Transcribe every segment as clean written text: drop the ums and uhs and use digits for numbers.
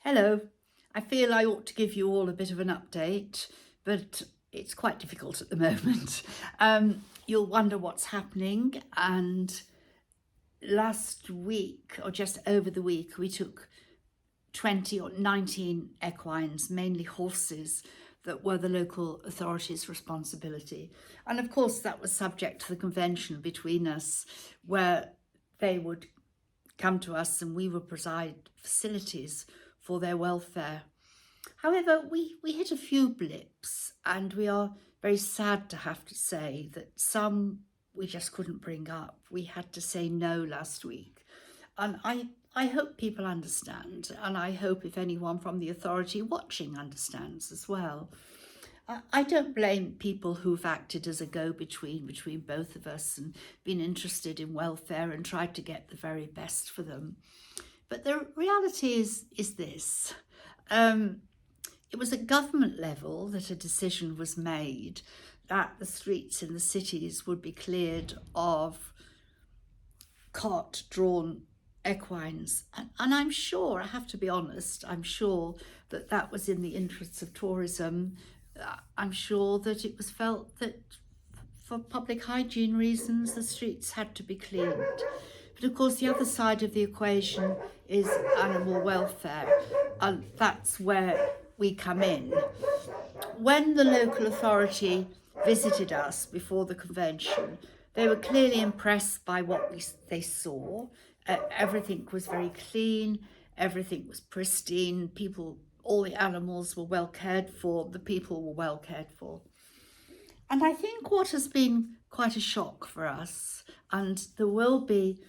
Hello. I feel I ought to give you all a bit of an update, but it's quite difficult at the moment. You'll wonder what's happening. And last week, or just over the week, we took 20 or 19 equines, mainly horses, that were the local authorities' responsibility. And of course, that was subject to the convention between us, where they would come to us and we would provide facilities for their welfare. However, we hit a few blips, and we are very sad to have to say that some we just couldn't bring up. We had to say no last week. And I hope people understand, and I hope if anyone from the authority watching understands as well. I don't blame people who've acted as a go-between between both of us and been interested in welfare and tried to get the very best for them. But the reality is this. It was at government level that a decision was made that the streets in the cities would be cleared of cart-drawn equines. And I'm sure, I have to be honest, I'm sure that that was in the interests of tourism. I'm sure that it was felt that for public hygiene reasons, the streets had to be cleaned. But of course, the other side of the equation is animal welfare, and that's where we come in. When the local authority visited us before the convention, they were clearly impressed by what they saw. Everything was very clean, everything was pristine, all the animals were well cared for, the people were well cared for. And I think what has been quite a shock for us, and there will be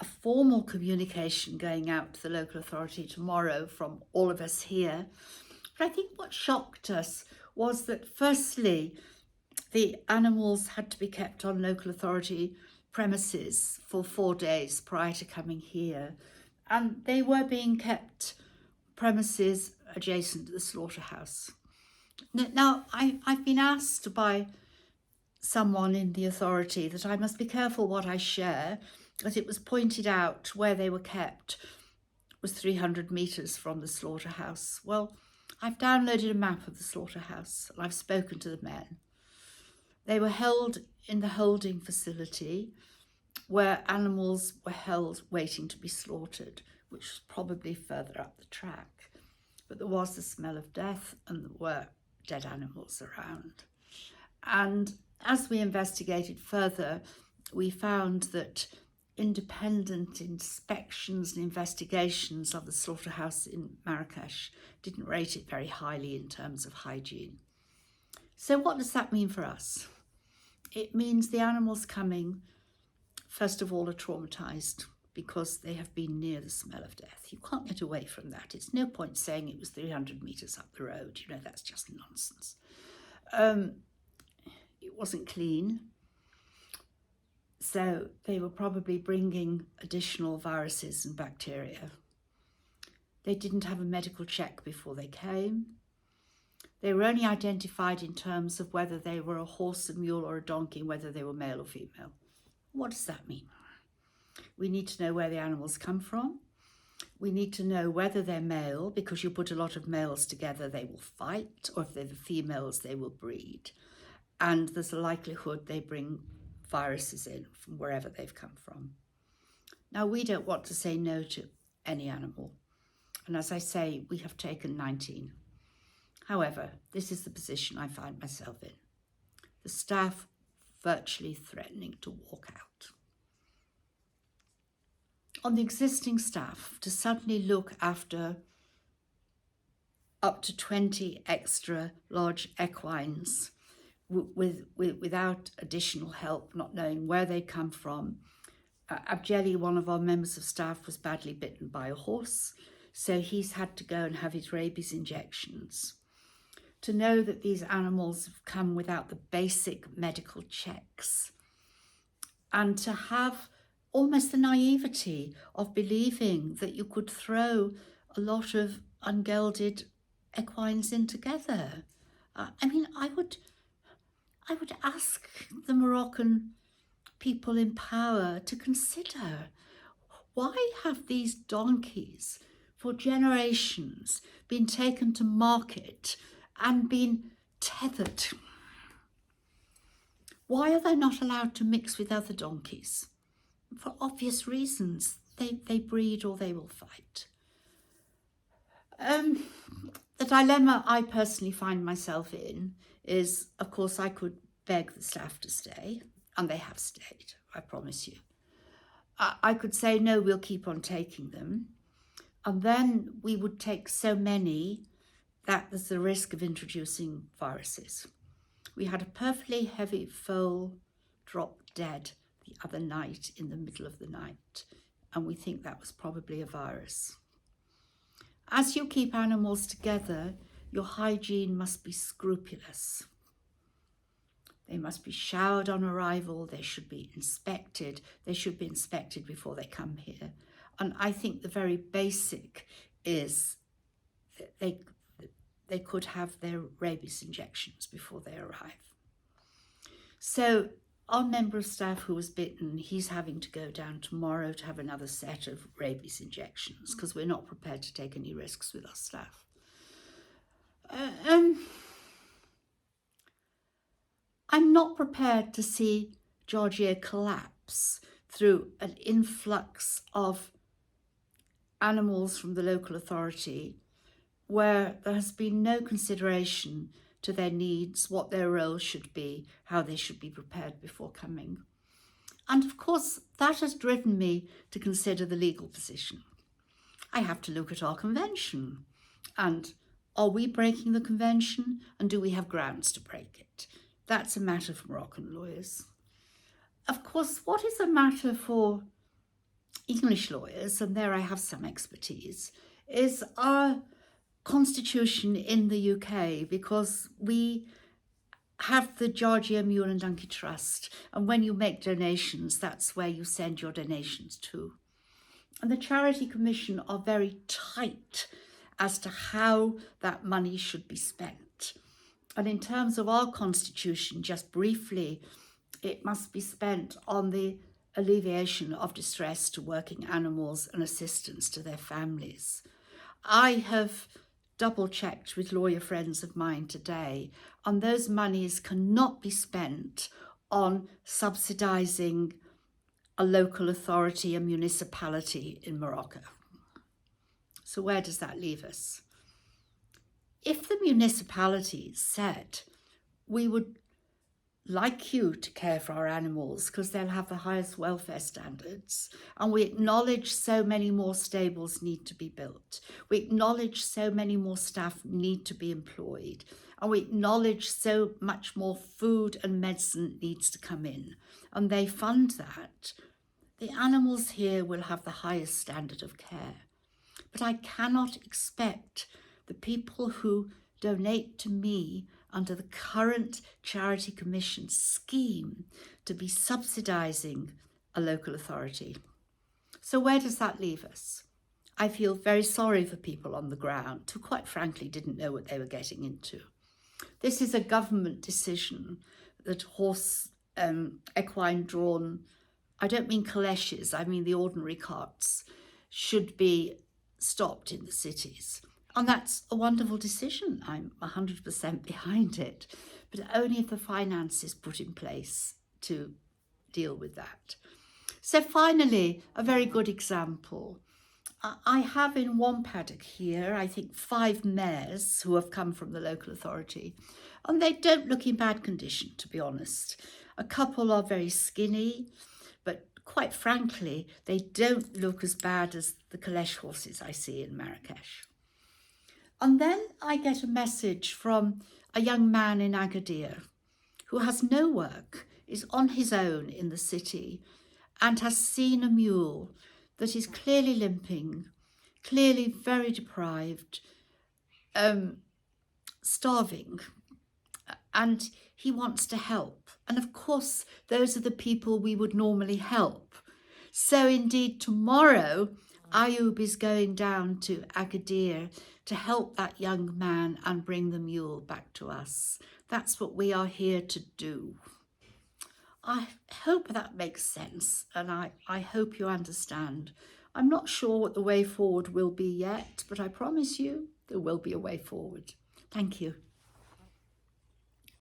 a formal communication going out to the local authority tomorrow from all of us here, but I think what shocked us was that firstly, the animals had to be kept on local authority premises for 4 days prior to coming here, and they were being kept premises adjacent to the slaughterhouse. Now, I've been asked by someone in the authority that I must be careful what I share, that it was pointed out where they were kept was 300 metres from the slaughterhouse. Well, I've downloaded a map of the slaughterhouse and I've spoken to the men. They were held in the holding facility where animals were held waiting to be slaughtered, which was probably further up the track. But there was the smell of death and there were dead animals around. And as we investigated further, we found that independent inspections and investigations of the slaughterhouse in Marrakesh didn't rate it very highly in terms of hygiene. So what does that mean for us? It means the animals coming, first of all, are traumatised because they have been near the smell of death. You can't get away from that. It's no point saying it was 300 metres up the road. You know, that's just nonsense. It wasn't clean. So they were probably bringing additional viruses and bacteria. They didn't have a medical check before they came. They were only identified in terms of whether they were a horse, a mule or a donkey, whether they were male or female. What does that mean? We need to know where the animals come from. We need to know whether they're male, because you put a lot of males together, they will fight, or if they're the females, they will breed. And there's a likelihood they bring viruses in from wherever they've come from. Now, we don't want to say no to any animal. And as I say, we have taken 19. However, this is the position I find myself in. The staff virtually threatening to walk out. On the existing staff, to suddenly look after up to 20 extra large equines without additional help, not knowing where they come from. Abjeli, one of our members of staff, was badly bitten by a horse, so he's had to go and have his rabies injections. To know that these animals have come without the basic medical checks, and to have almost the naivety of believing that you could throw a lot of ungelded equines in together. I mean, I would ask the Moroccan people in power to consider, why have these donkeys for generations been taken to market and been tethered. Why are they not allowed to mix with other donkeys? For obvious reasons. They breed or they will fight. The dilemma I personally find myself in is, of course, I could beg the staff to stay, and they have stayed, I promise you. I could say, no, we'll keep on taking them. And then we would take so many that there's the risk of introducing viruses. We had a perfectly heavy foal drop dead the other night in the middle of the night, and we think that was probably a virus. As you keep animals together, your hygiene must be scrupulous. They must be showered on arrival, they should be inspected before they come here. And I think the very basic is that they could have their rabies injections before they arrive. So our member of staff who was bitten, he's having to go down tomorrow to have another set of rabies injections because we're not prepared to take any risks with our staff. I'm not prepared to see Georgia collapse through an influx of animals from the local authority where there has been no consideration to their needs, what their role should be, how they should be prepared before coming. And of course, that has driven me to consider the legal position. I have to look at our convention. And are we breaking the convention? And do we have grounds to break it? That's a matter for Moroccan lawyers. Of course, what is a matter for English lawyers, and there I have some expertise, is our constitution in the UK, because we have the Georgia Mule and Donkey Trust, and when you make donations, that's where you send your donations to. And the Charity Commission are very tight as to how that money should be spent. And in terms of our constitution, just briefly, it must be spent on the alleviation of distress to working animals and assistance to their families. I have double-checked with lawyer friends of mine today, and those monies cannot be spent on subsidising a local authority, a municipality in Morocco. So where does that leave us? If the municipality said, we would like you to care for our animals because they'll have the highest welfare standards, and we acknowledge so many more stables need to be built, we acknowledge so many more staff need to be employed, and we acknowledge so much more food and medicine needs to come in, and they fund that, the animals here will have the highest standard of care. But I cannot expect the people who donate to me under the current Charity Commission scheme to be subsidising a local authority. So where does that leave us? I feel very sorry for people on the ground who quite frankly didn't know what they were getting into. This is a government decision that horse equine drawn, I don't mean calèches, I mean the ordinary carts, should be stopped in the cities. And that's a wonderful decision. I'm 100% behind it, but only if the finance is put in place to deal with that. So finally, a very good example. I have in one paddock here, I think 5 mares who have come from the local authority, and they don't look in bad condition, to be honest. A couple are very skinny, but quite frankly, they don't look as bad as the calèche horses I see in Marrakesh. And then I get a message from a young man in Agadir who has no work, is on his own in the city, and has seen a mule that is clearly limping, clearly very deprived, starving, and he wants to help. And of course, those are the people we would normally help. So indeed, tomorrow, Ayoub is going down to Agadir to help that young man and bring the mule back to us. That's what we are here to do. I hope that makes sense, and I hope you understand. I'm not sure what the way forward will be yet, but I promise you there will be a way forward. Thank you.